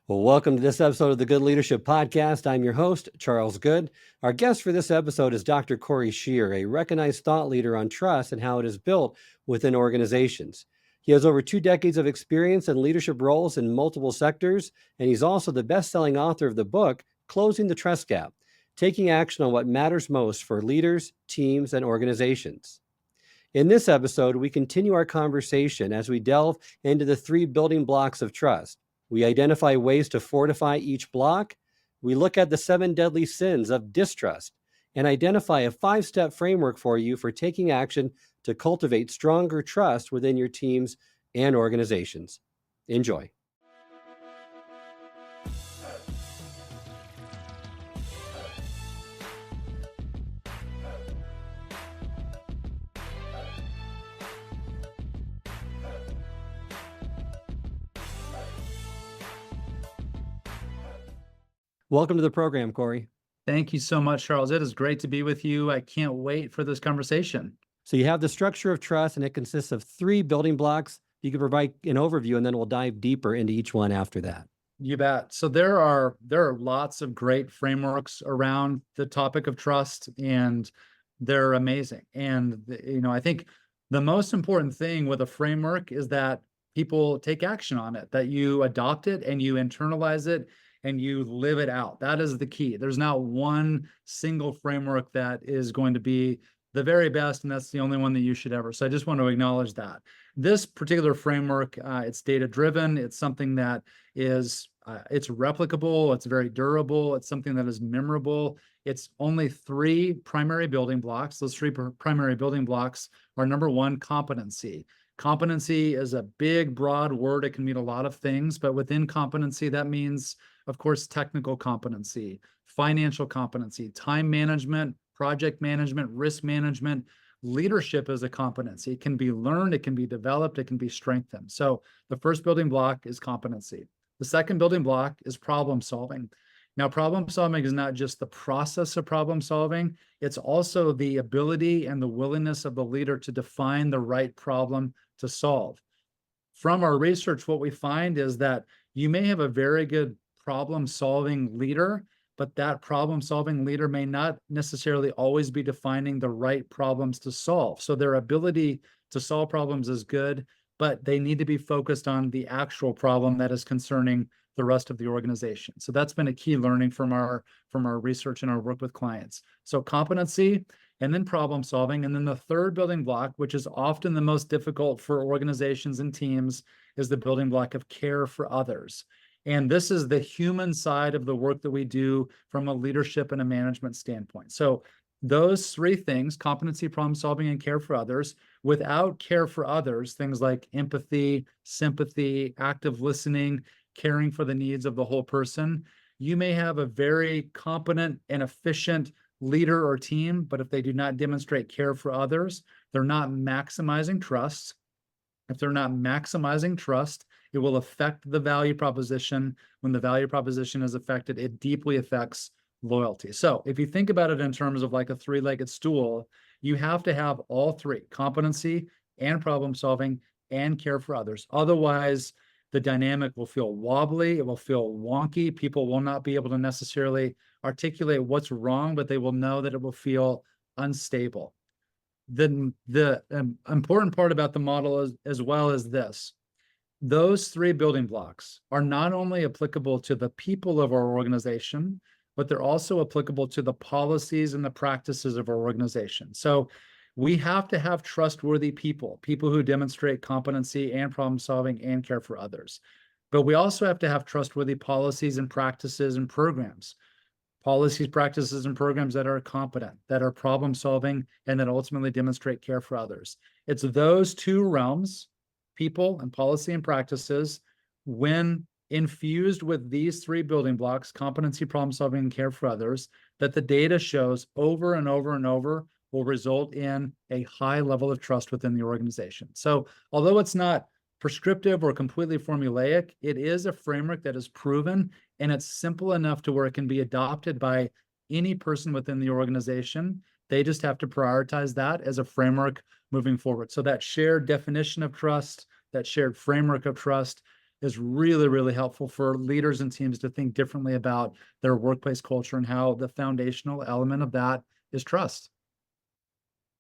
Well, welcome to this episode of the Good Leadership Podcast. I'm your host, Charles Good. Our guest for this episode is Dr. Cory Scheer, a recognized thought leader on trust and how it is built within organizations. He has over 2 decades of experience in leadership roles in multiple sectors, and he's also the best-selling author of the book, Closing the Trust Gap, Taking Action on What Matters Most for Leaders, Teams, and Organizations. In this episode, we continue our conversation as we delve into the 3 building blocks of trust. We identify ways to fortify each block. We look at the 7 deadly sins of distrust and identify a 5-step framework for you for taking action to cultivate stronger trust within your teams and organizations. Enjoy. Welcome to the program, Cory. Thank you so much, Charles. It is great to be with you. I can't wait for this conversation. So you have the structure of trust, and it consists of 3 building blocks. You can provide an overview, and then we'll dive deeper into each one after that. You bet. So there are lots of great frameworks around the topic of trust, and they're amazing. And I think the most important thing with a framework is that people take action on it, that you adopt it and you internalize it and you live it out. That is the key. There's not one single framework that is going to be the very best, and that's the only one that you should ever. So I just want to acknowledge that. This particular framework, it's data-driven. It's something that is, it's replicable. It's very durable. It's something that is memorable. It's only 3 primary building blocks. Those 3 primary building blocks are, number 1, competency. Competency is a big, broad word. It can mean a lot of things, but within competency, that means, of course, technical competency, financial competency, time management, project management, risk management. Leadership is a competency. It can be learned, it can be developed, it can be strengthened. So the first building block is competency. The second building block is problem solving. Now, problem solving is not just the process of problem solving, it's also the ability and the willingness of the leader to define the right problem to solve. From our research, what we find is that you may have a very good problem-solving leader, but that problem-solving leader may not necessarily always be defining the right problems to solve. So their ability to solve problems is good, but they need to be focused on the actual problem that is concerning the rest of the organization. So that's been a key learning from our research and our work with clients. So competency, and then problem solving. And then the third building block, which is often the most difficult for organizations and teams, is the building block of care for others. And this is the human side of the work that we do from a leadership and a management standpoint. So those 3 things, competency, problem solving, and care for others, without care for others, things like empathy, sympathy, active listening, caring for the needs of the whole person, you may have a very competent and efficient leader or team, but if they do not demonstrate care for others, they're not maximizing trust. If they're not maximizing trust, it will affect the value proposition. When the value proposition is affected, it deeply affects loyalty. So if you think about it in terms of like a 3-legged stool, you have to have all 3, competency and problem solving and care for others. Otherwise, the dynamic will feel wobbly, it will feel wonky. People will not be able to necessarily articulate what's wrong, but they will know that it will feel unstable. The important part about the model as well is this. Those 3 building blocks are not only applicable to the people of our organization, but they're also applicable to the policies and the practices of our organization. So we have to have trustworthy people who demonstrate competency and problem solving and care for others. But we also have to have trustworthy policies and practices and programs. Policies, practices, and programs that are competent, that are problem solving, and that ultimately demonstrate care for others. It's those 2 realms, people and policy and practices, when infused with these 3 building blocks, competency, problem solving, and care for others, that the data shows over and over and over will result in a high level of trust within the organization. So although it's not prescriptive or completely formulaic, it is a framework that is proven, and it's simple enough to where it can be adopted by any person within the organization. They just have to prioritize that as a framework moving forward. So that shared definition of trust, that shared framework of trust is really, really helpful for leaders and teams to think differently about their workplace culture and how the foundational element of that is trust.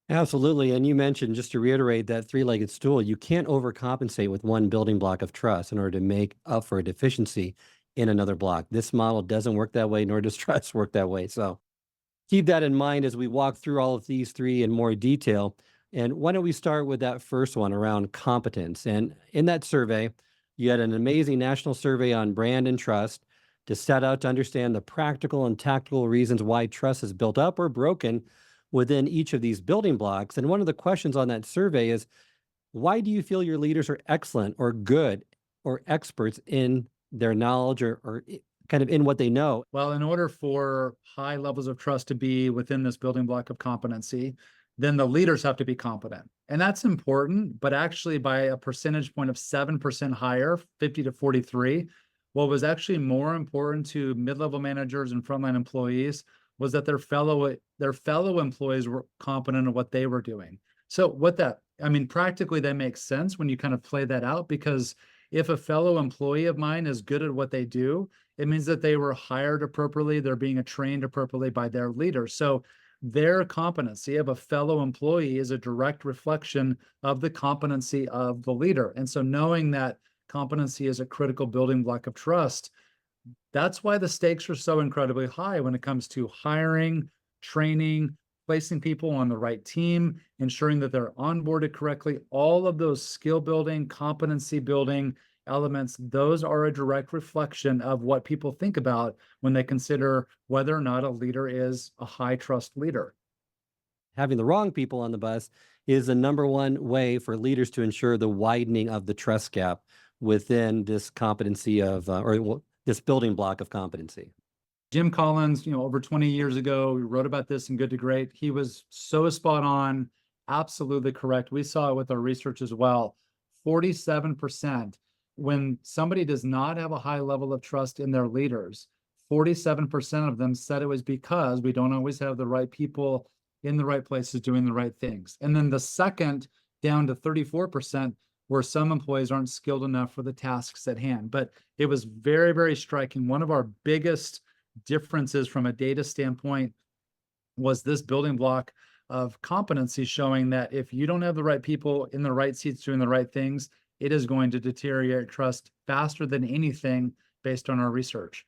Absolutely. And you mentioned, just to reiterate, that three-legged stool, you can't overcompensate with one building block of trust in order to make up for a deficiency in another block. This model doesn't work that way, nor does trust work that way. So keep that in mind as we walk through all of these three in more detail. And why don't we start with that first one around competence? And in that survey, you had an amazing national survey on brand and trust to set out to understand the practical and tactical reasons why trust is built up or broken within each of these building blocks. And one of the questions on that survey is, why do you feel your leaders are excellent or good or experts in their knowledge or kind of in what they know? Well, in order for high levels of trust to be within this building block of competency, then the leaders have to be competent. And that's important, but actually by a percentage point of 7% higher, 50 to 43, what was actually more important to mid-level managers and frontline employees was that their fellow employees were competent in what they were doing. So practically that makes sense when you kind of play that out, because if a fellow employee of mine is good at what they do, it means that they were hired appropriately, they're being trained appropriately by their leader. So their competency of a fellow employee is a direct reflection of the competency of the leader. And so knowing that competency is a critical building block of trust, that's why the stakes are so incredibly high when it comes to hiring, training, placing people on the right team, ensuring that they're onboarded correctly. All of those skill building, competency building elements, those are a direct reflection of what people think about when they consider whether or not a leader is a high trust leader. Having the wrong people on the bus is the number one way for leaders to ensure the widening of the trust gap within this competency of, this building block of competency. Jim Collins, over 20 years ago, we wrote about this in Good to Great. He was so spot on, absolutely correct. We saw it with our research as well. 47%, when somebody does not have a high level of trust in their leaders, 47% of them said it was because we don't always have the right people in the right places doing the right things. And then the second, down to 34%, where some employees aren't skilled enough for the tasks at hand. But it was very, very striking. One of our biggest differences from a data standpoint was this building block of competency, showing that if you don't have the right people in the right seats doing the right things, it is going to deteriorate trust faster than anything based on our research.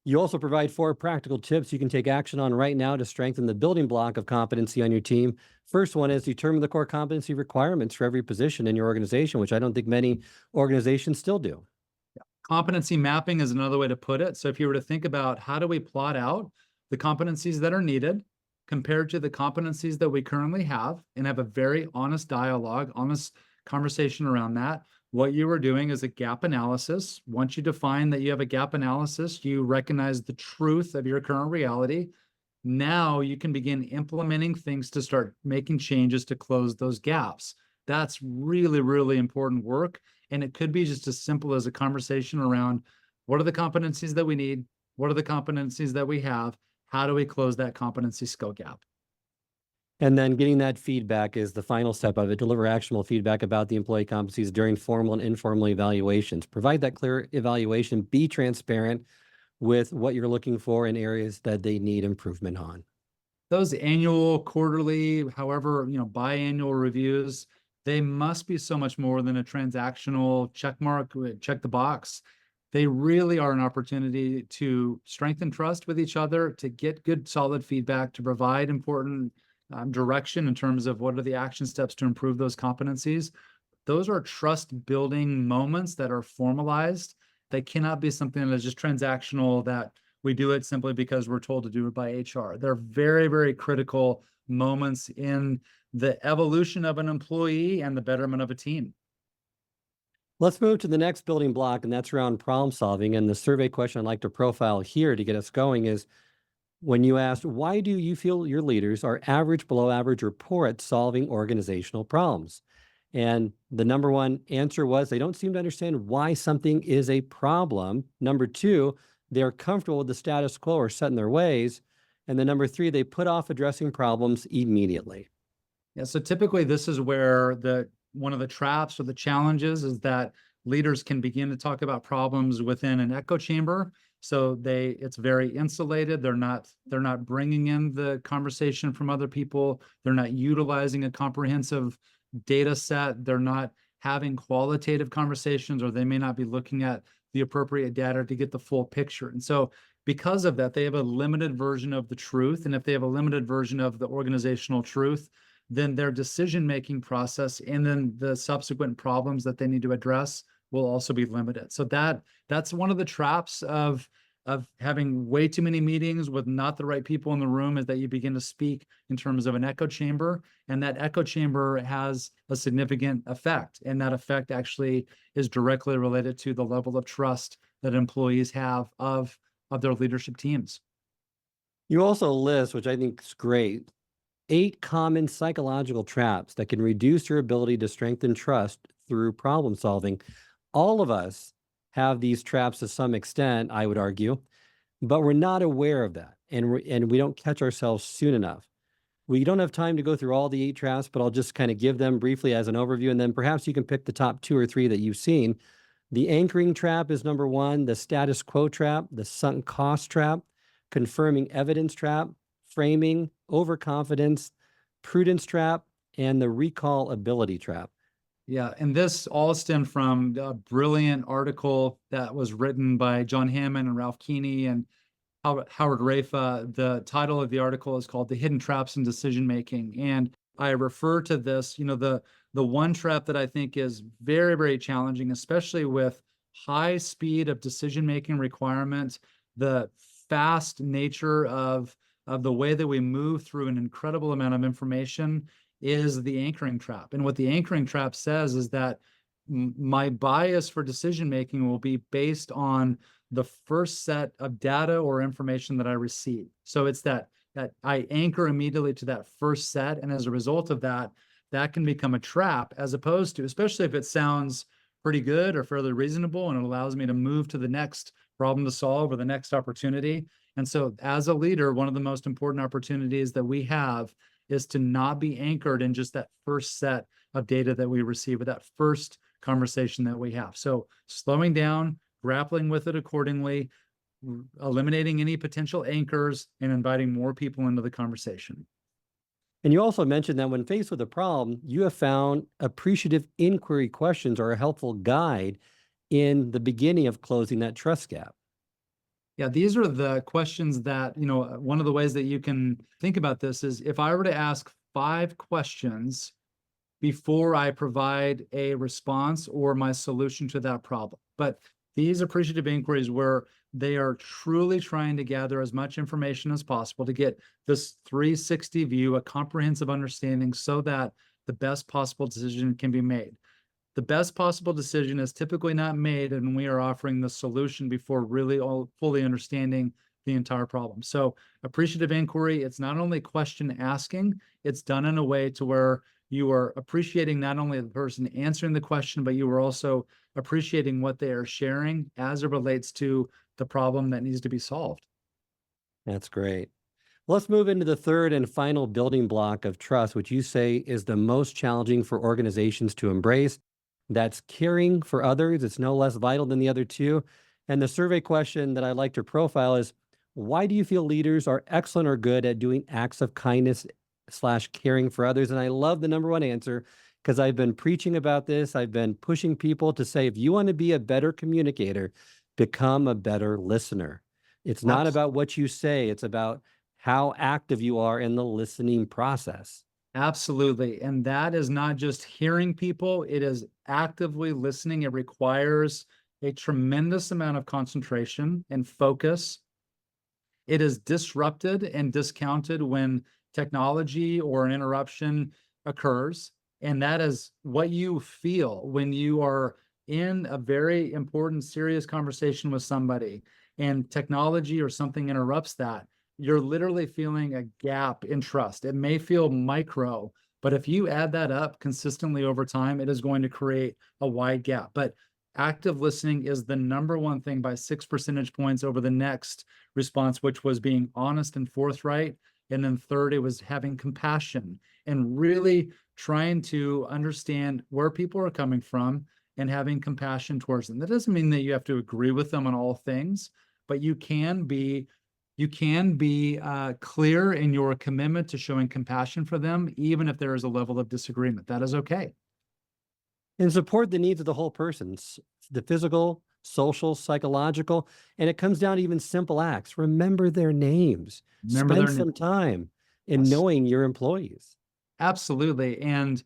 You also provide 4 practical tips you can take action on right now to strengthen the building block of competency on your team. First one is determine the core competency requirements for every position in your organization, which I don't think many organizations still do. Competency mapping is another way to put it. So if you were to think about how do we plot out the competencies that are needed compared to the competencies that we currently have, and have a very honest dialogue, honest conversation around that, what you are doing is a gap analysis. Once you define that you have a gap analysis, you recognize the truth of your current reality. Now you can begin implementing things to start making changes to close those gaps. That's really, really important work. And it could be just as simple as a conversation around what are the competencies that we need? What are the competencies that we have? How do we close that competency skill gap? And then getting that feedback is the final step of it. Deliver actionable feedback about the employee competencies during formal and informal evaluations. Provide that clear evaluation. Be transparent with what you're looking for in areas that they need improvement on. Those annual, quarterly, however, biannual reviews, they must be so much more than a transactional check mark, check the box. They really are an opportunity to strengthen trust with each other, to get good, solid feedback, to provide important direction in terms of what are the action steps to improve those competencies. Those are trust building moments that are formalized. They cannot be something that is just transactional, that we do it simply because we're told to do it by HR. They're very, very critical moments in the evolution of an employee and the betterment of a team. Let's move to the next building block, and that's around problem solving. And the survey question I'd like to profile here to get us going is, when you asked, why do you feel your leaders are average, below average, or poor at solving organizational problems? And the number one answer was they don't seem to understand why something is a problem. Number 2, they're comfortable with the status quo or set in their ways. And then number 3, they put off addressing problems immediately. Yeah, so typically this is where one of the traps or the challenges is that leaders can begin to talk about problems within an echo chamber. So it's very insulated. They're not bringing in the conversation from other people. They're not utilizing a comprehensive data set. They're not having qualitative conversations, or they may not be looking at the appropriate data to get the full picture. And so because of that, they have a limited version of the truth. And if they have a limited version of the organizational truth, then their decision-making process and then the subsequent problems that they need to address will also be limited. So that's one of the traps of having way too many meetings with not the right people in the room, is that you begin to speak in terms of an echo chamber, and that echo chamber has a significant effect. And that effect actually is directly related to the level of trust that employees have of their leadership teams. You also list, which I think is great, 8 common psychological traps that can reduce your ability to strengthen trust through problem solving. All of us have these traps to some extent, I would argue, but we're not aware of that, and we don't catch ourselves soon enough. We don't have time to go through all the 8 traps, but I'll just kind of give them briefly as an overview, and then perhaps you can pick the top 2 or 3 that you've seen. The anchoring trap is number 1, the status quo trap, the sunk cost trap, confirming evidence trap, framing, overconfidence, prudence trap, and the recall ability trap. Yeah, and this all stemmed from a brilliant article that was written by John Hammond and Ralph Keeney and Howard Rafa. The title of the article is called "The Hidden Traps in Decision Making," and I refer to this, the one trap that I think is very, very challenging, especially with high speed of decision making requirements, the fast nature of the way that we move through an incredible amount of information, is the anchoring trap. And what the anchoring trap says is that my bias for decision making will be based on the first set of data or information that I receive. So it's that I anchor immediately to that first set, and as a result of that, that can become a trap, as opposed to, especially if it sounds pretty good or fairly reasonable, and it allows me to move to the next problem to solve or the next opportunity. And so as a leader, one of the most important opportunities that we have is to not be anchored in just that first set of data that we receive, or that first conversation that we have. So slowing down, grappling with it accordingly, eliminating any potential anchors, and inviting more people into the conversation. And you also mentioned that when faced with a problem, you have found appreciative inquiry questions are a helpful guide in the beginning of closing that trust gap. Yeah, these are the questions that, one of the ways that you can think about this is, if I were to ask 5 questions before I provide a response or my solution to that problem. But these appreciative inquiries, where they are truly trying to gather as much information as possible to get this 360 view, a comprehensive understanding, so that the best possible decision can be made. The best possible decision is typically not made, and we are offering the solution before really fully understanding the entire problem. So appreciative inquiry, it's not only question asking, it's done in a way to where you are appreciating not only the person answering the question, but you are also appreciating what they are sharing as it relates to the problem that needs to be solved. That's great. Let's move into the third and final building block of trust, which you say is the most challenging for organizations to embrace. That's caring for others. It's no less vital than the other 2. And the survey question that I'd like to profile is, why do you feel leaders are excellent or good at doing acts of kindness / caring for others? And I love the number 1 answer, because I've been preaching about this. I've been pushing people to say, if you want to be a better communicator, become a better listener. It's not about what you say. It's about how active you are in the listening process. Absolutely. And that is not just hearing people, it is actively listening. It requires a tremendous amount of concentration and focus. It is disrupted and discounted when technology or an interruption occurs. And that is what you feel when you are in a very important, serious conversation with somebody, and technology or something interrupts that. You're literally feeling a gap in trust. It may feel micro, but if you add that up consistently over time, it is going to create a wide gap. But active listening is the number 1 thing, by 6 percentage points over the next response, which was being honest and forthright. And then third, it was having compassion and really trying to understand where people are coming from and having compassion towards them. That doesn't mean that you have to agree with them on all things, but you can be clear in your commitment to showing compassion for them, even if there is a level of disagreement. That is okay. And support the needs of the whole person, the physical, social, psychological, and it comes down to even simple acts. Remember their names. Remember Spend their name. some time in Yes, knowing your employees. absolutely. And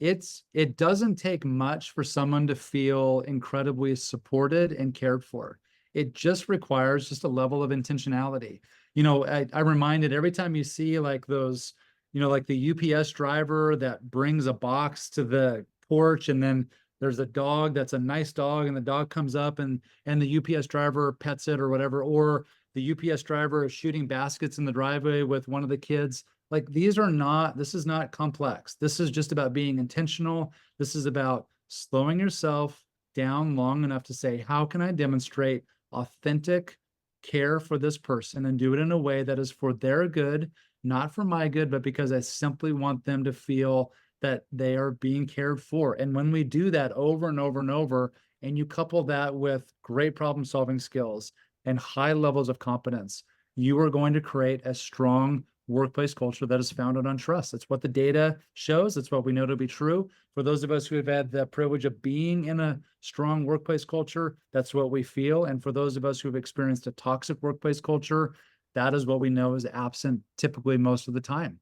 it doesn't take much for someone to feel incredibly supported and cared for. It just requires just a level of intentionality. I reminded every time you see like those, like the UPS driver that brings a box to the porch, and then there's a dog that's a nice dog, and the dog comes up and the UPS driver pets it or whatever, or the UPS driver is shooting baskets in the driveway with one of the kids. Like this is not complex. This is just about being intentional. This is about slowing yourself down long enough to say, how can I demonstrate authentic care for this person and do it in a way that is for their good, not for my good, but because I simply want them to feel that they are being cared for. And when we do that over and over and over, and you couple that with great problem solving skills and high levels of competence, you are going to create a strong workplace culture that is founded on trust. That's what the data shows. That's what we know to be true. For those of us who have had the privilege of being in a strong workplace culture, that's what we feel. And for those of us who have experienced a toxic workplace culture, that is what we know is absent typically most of the time.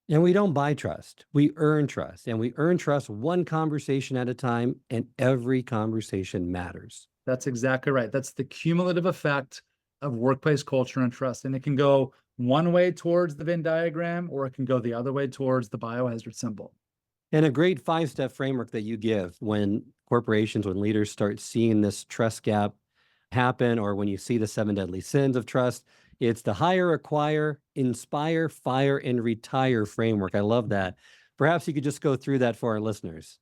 And we don't buy trust. We earn trust. And we earn trust one conversation at a time, and every conversation matters. That's exactly right. That's the cumulative effect of workplace culture and trust. And it can go one way towards the Venn diagram, or it can go the other way towards the biohazard symbol. And a great 5-step framework that you give when corporations, when leaders start seeing this trust gap happen, or when you see the 7 deadly sins of trust, it's the hire, acquire, inspire, fire, and retire framework. I love that. Perhaps you could just go through that for our listeners.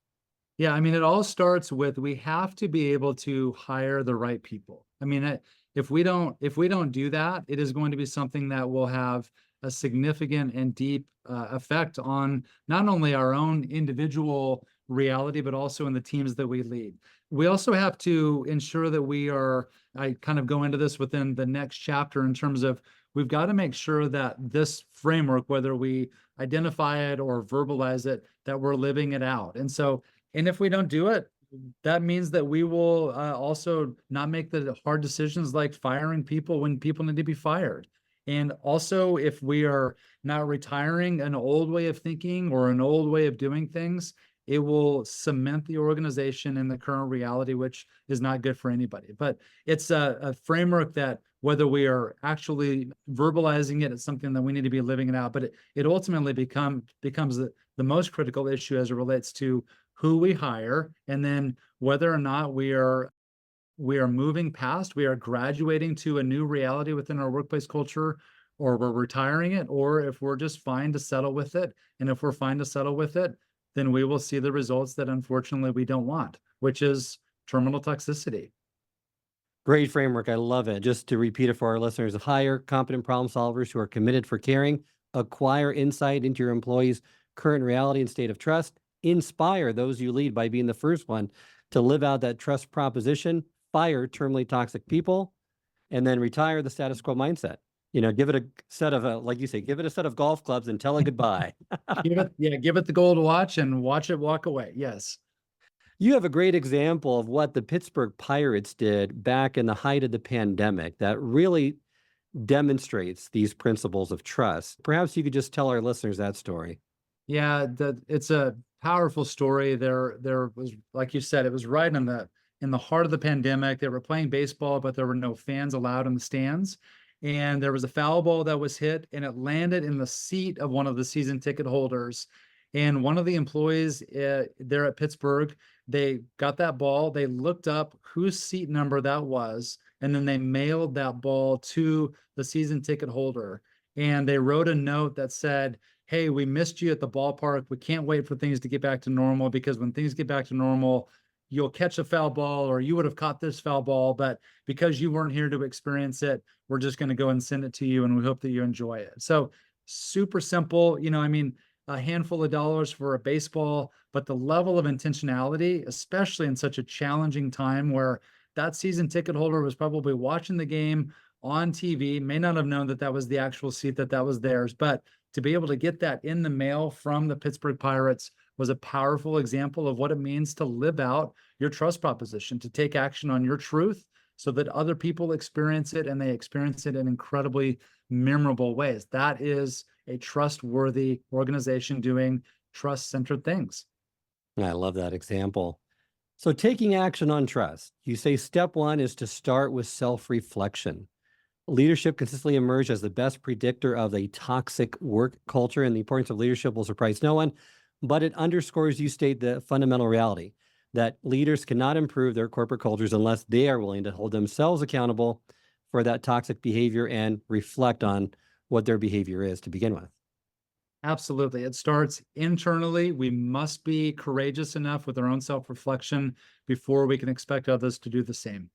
Yeah, I mean, it all starts with we have to be able to hire the right people. I mean, if we don't do that, it is going to be something that will have a significant and deep effect on not only our own individual reality, but also in the teams that we lead. We also have to ensure that I kind of go into this within the next chapter in terms of we've got to make sure that this framework, whether we identify it or verbalize it, that we're living it out. And if we don't do it, that means that we will also not make the hard decisions like firing people when people need to be fired. And also, if we are not retiring an old way of thinking or an old way of doing things, it will cement the organization in the current reality, which is not good for anybody. But it's a framework that whether we are actually verbalizing it, it's something that we need to be living it out. But it ultimately becomes the most critical issue as it relates to who we hire, and then whether or not we are moving past, we are graduating to a new reality within our workplace culture, or we're retiring it, or if we're just fine to settle with it. And if we're fine to settle with it, then we will see the results that unfortunately we don't want, which is terminal toxicity. Great framework. I love it. Just to repeat it for our listeners, hire competent problem solvers who are committed for caring, acquire insight into your employees' current reality and state of trust, inspire those you lead by being the first one to live out that trust proposition, fire terminally toxic people, and then retire the status quo mindset. Give it a set of, like you say, give it a set of golf clubs and tell it goodbye. Give it the gold watch and watch it walk away. Yes. You have a great example of what the Pittsburgh Pirates did back in the height of the pandemic that really demonstrates these principles of trust. Perhaps you could just tell our listeners that story. Yeah, it's a powerful story. There was, like you said, it was right in the heart of the pandemic. They were playing baseball, but there were no fans allowed in the stands. And there was a foul ball that was hit, and it landed in the seat of one of the season ticket holders. And one of the employees there at Pittsburgh, they got that ball, they looked up whose seat number that was, and then they mailed that ball to the season ticket holder. And they wrote a note that said, hey, we missed you at the ballpark. We can't wait for things to get back to normal, because when things get back to normal, you'll catch a foul ball, or you would have caught this foul ball. But because you weren't here to experience it, we're just going to go and send it to you, and we hope that you enjoy it. So super simple. I mean, a handful of dollars for a baseball, but the level of intentionality, especially in such a challenging time where that season ticket holder was probably watching the game on TV, may not have known that that was the actual seat, that was theirs, but to be able to get that in the mail from the Pittsburgh Pirates was a powerful example of what it means to live out your trust proposition, to take action on your truth so that other people experience it, and they experience it in incredibly memorable ways. That is a trustworthy organization doing trust-centered things. I love that example. So taking action on trust, you say step one is to start with self-reflection. Leadership consistently emerged as the best predictor of a toxic work culture, and the importance of leadership will surprise no one, but it underscores, you state, the fundamental reality that leaders cannot improve their corporate cultures unless they are willing to hold themselves accountable for that toxic behavior and reflect on what their behavior is to begin with. Absolutely. It starts internally. We must be courageous enough with our own self-reflection before we can expect others to do the same.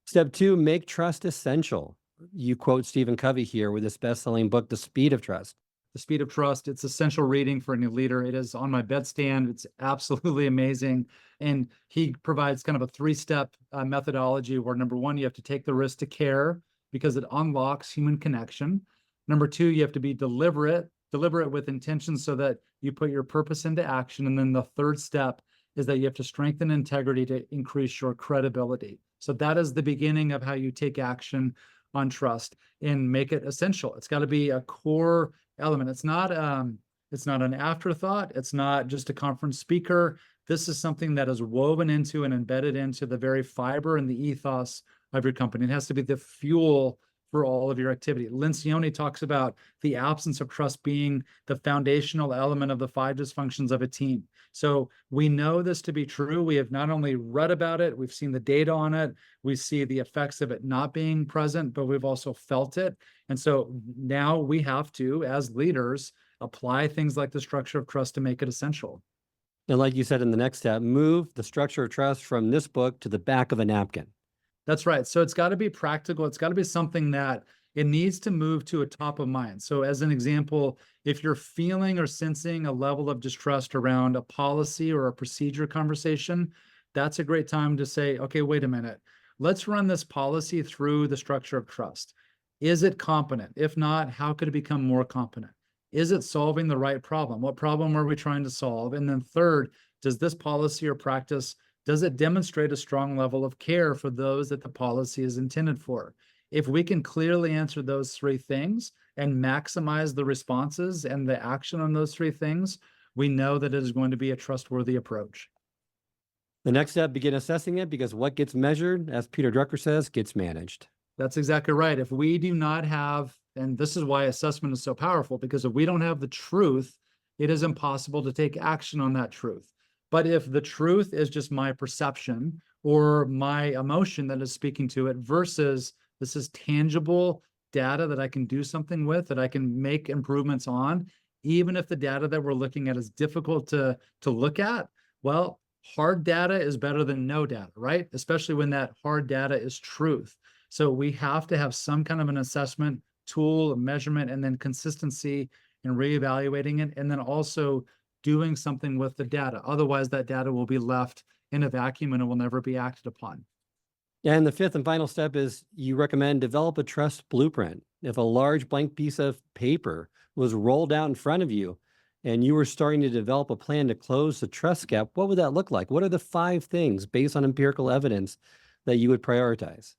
Step two, make trust essential. You quote Stephen Covey here with his best-selling book, The Speed of Trust. The Speed of Trust, it's essential reading for any leader. It is on my bedstand. It's absolutely amazing. And he provides kind of a three-step methodology where number one, you have to take the risk to care because it unlocks human connection. Number two, you have to be deliberate with intention so that you put your purpose into action. And then the third step is that you have to strengthen integrity to increase your credibility. So that is the beginning of how you take action on trust and make it essential. It's got to be a core element. It's not an afterthought. It's not just a conference speaker. This is something that is woven into and embedded into the very fiber and the ethos of your company. It has to be the fuel for all of your activity. Lencioni talks about the absence of trust being the foundational element of the 5 dysfunctions of a team. So we know this to be true. We have not only read about it, we've seen the data on it, we see the effects of it not being present, but we've also felt it. And so now we have to, as leaders, apply things like the structure of trust to make it essential. And like you said in the next step, move the structure of trust from this book to the back of a napkin. That's right. So it's got to be practical. It's got to be something that it needs to move to a top of mind. So as an example, if you're feeling or sensing a level of distrust around a policy or a procedure conversation, that's a great time to say, okay, wait a minute. Let's run this policy through the structure of trust. Is it competent? If not, how could it become more competent? Is it solving the right problem? What problem are we trying to solve? And then third, does this policy or practice, does it demonstrate a strong level of care for those that the policy is intended for? If we can clearly answer those 3 things and maximize the responses and the action on those 3 things, we know that it is going to be a trustworthy approach. The next step, begin assessing it, because what gets measured, as Peter Drucker says, gets managed. That's exactly right. If we do not have, and this is why assessment is so powerful, because if we don't have the truth, it is impossible to take action on that truth. But if the truth is just my perception or my emotion that is speaking to it versus this is tangible data that I can do something with, that I can make improvements on, even if the data that we're looking at is difficult to look at, well, hard data is better than no data, right? Especially when that hard data is truth. So we have to have some kind of an assessment tool, measurement, and then consistency in reevaluating it, and then also doing something with the data. Otherwise, that data will be left in a vacuum and it will never be acted upon. And the fifth and final step is you recommend develop a trust blueprint. If a large blank piece of paper was rolled out in front of you and you were starting to develop a plan to close the trust gap, what would that look like? What are the 5 things based on empirical evidence that you would prioritize?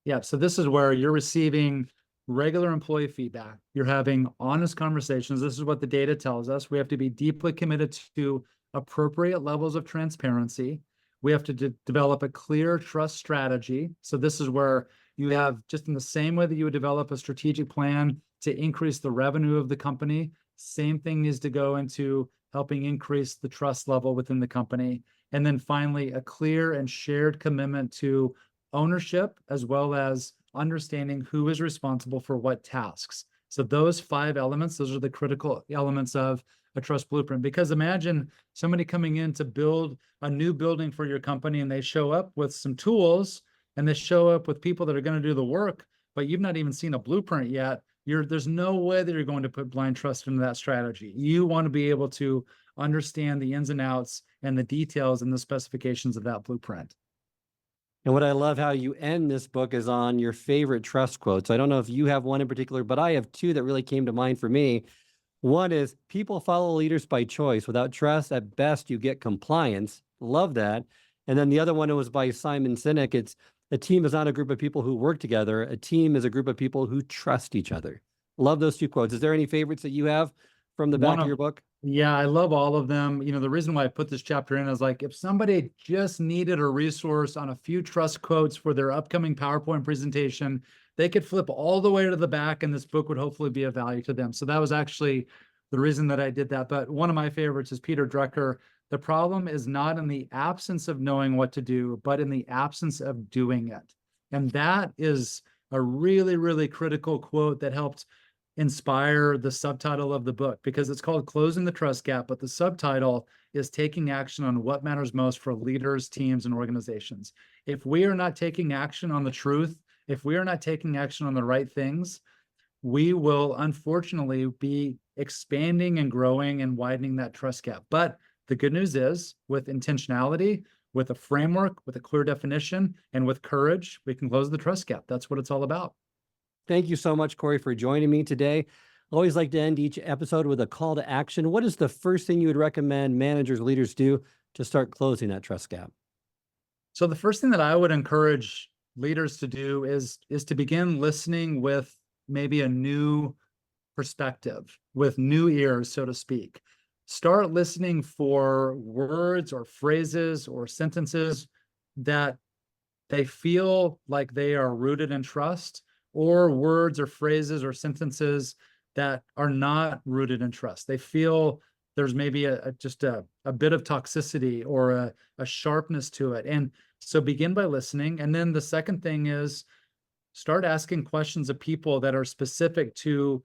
Yeah, so this is where you're receiving regular employee feedback. You're having honest conversations. This is what the data tells us. We have to be deeply committed to appropriate levels of transparency. We have to develop a clear trust strategy. So this is where you have, just in the same way that you would develop a strategic plan to increase the revenue of the company, same thing needs to go into helping increase the trust level within the company. And then finally, a clear and shared commitment to ownership, as well as understanding who is responsible for what tasks. So those 5 elements, those are the critical elements of a trust blueprint. Because imagine somebody coming in to build a new building for your company and they show up with some tools and they show up with people that are going to do the work, but you've not even seen a blueprint yet. there's no way that you're going to put blind trust into that strategy. You want to be able to understand the ins and outs and the details and the specifications of that blueprint. And what I love how you end this book is on your favorite trust quotes. I don't know if you have one in particular, but I have two that really came to mind for me. One is, people follow leaders by choice. Without trust, at best, you get compliance. Love that. And then the other one was by Simon Sinek. It's, a team is not a group of people who work together. A team is a group of people who trust each other. Love those two quotes. Is there any favorites that you have from the back of your book? Yeah, I love all of them. You know, the reason why I put this chapter in is like, if somebody just needed a resource on a few trust quotes for their upcoming PowerPoint presentation, they could flip all the way to the back and this book would hopefully be of value to them. So that was actually the reason that I did that. But one of my favorites is Peter Drucker. The problem is not in the absence of knowing what to do, but in the absence of doing it. And that is a really, really critical quote that helped inspire the subtitle of the book, because it's called Closing the Trust Gap, but the subtitle is Taking Action on What Matters Most for Leaders, Teams, and Organizations. If we are not taking action on the truth, if we are not taking action on the right things, we will unfortunately be expanding and growing and widening that trust gap. But the good news is, with intentionality, with a framework, with a clear definition, and with courage, we can close the trust gap. That's what it's all about. Thank you so much, Cory, for joining me today. I always like to end each episode with a call to action. What is the first thing you would recommend managers, leaders do to start closing that trust gap? So the first thing that I would encourage leaders to do is to begin listening with maybe a new perspective, with new ears, so to speak. Start listening for words or phrases or sentences that they feel like they are rooted in trust, or words or phrases or sentences that are not rooted in trust. They feel there's maybe just a bit of toxicity or a sharpness to it. And so begin by listening. And then the second thing is, start asking questions of people that are specific to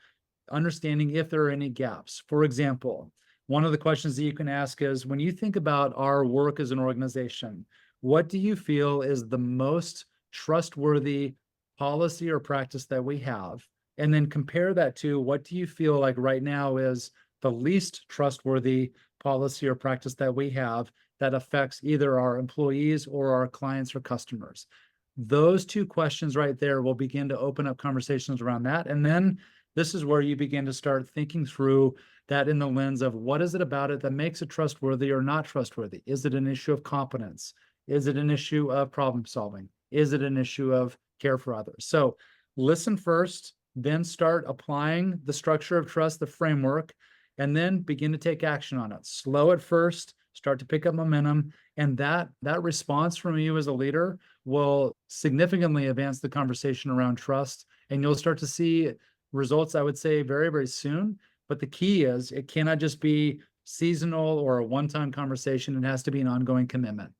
understanding if there are any gaps. For example, one of the questions that you can ask is, when you think about our work as an organization, what do you feel is the most trustworthy policy or practice that we have? And then compare that to, what do you feel like right now is the least trustworthy policy or practice that we have that affects either our employees or our clients or customers? Those two questions right there will begin to open up conversations around that. And then this is where you begin to start thinking through that in the lens of, what is it about it that makes it trustworthy or not trustworthy? Is it an issue of competence? Is it an issue of problem solving? Is it an issue of care for others? So listen first, then start applying the structure of trust, the framework, and then begin to take action on it. Slow at first, start to pick up momentum, and that response from you as a leader will significantly advance the conversation around trust, and you'll start to see results, I would say, very, very soon. But the key is, it cannot just be seasonal or a one-time conversation. It has to be an ongoing commitment.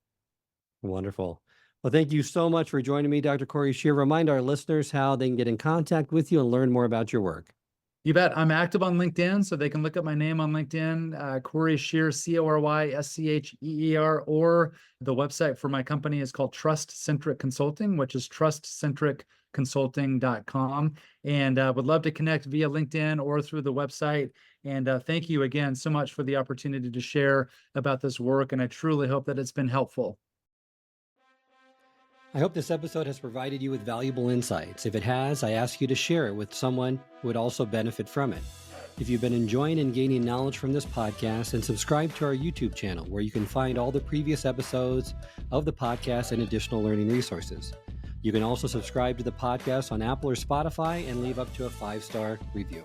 Wonderful. Well, thank you so much for joining me, Dr. Cory Scheer. Remind our listeners how they can get in contact with you and learn more about your work. You bet. I'm active on LinkedIn, so they can look up my name on LinkedIn, Cory Scheer, CoryScheer, or the website for my company is called TrustCentric Consulting, which is trustcentricconsulting.com. And would love to connect via LinkedIn or through the website. And thank you again so much for the opportunity to share about this work. And I truly hope that it's been helpful. I hope this episode has provided you with valuable insights. If it has, I ask you to share it with someone who would also benefit from it. If you've been enjoying and gaining knowledge from this podcast, then subscribe to our YouTube channel, where you can find all the previous episodes of the podcast and additional learning resources. You can also subscribe to the podcast on Apple or Spotify and leave up to a 5-star review.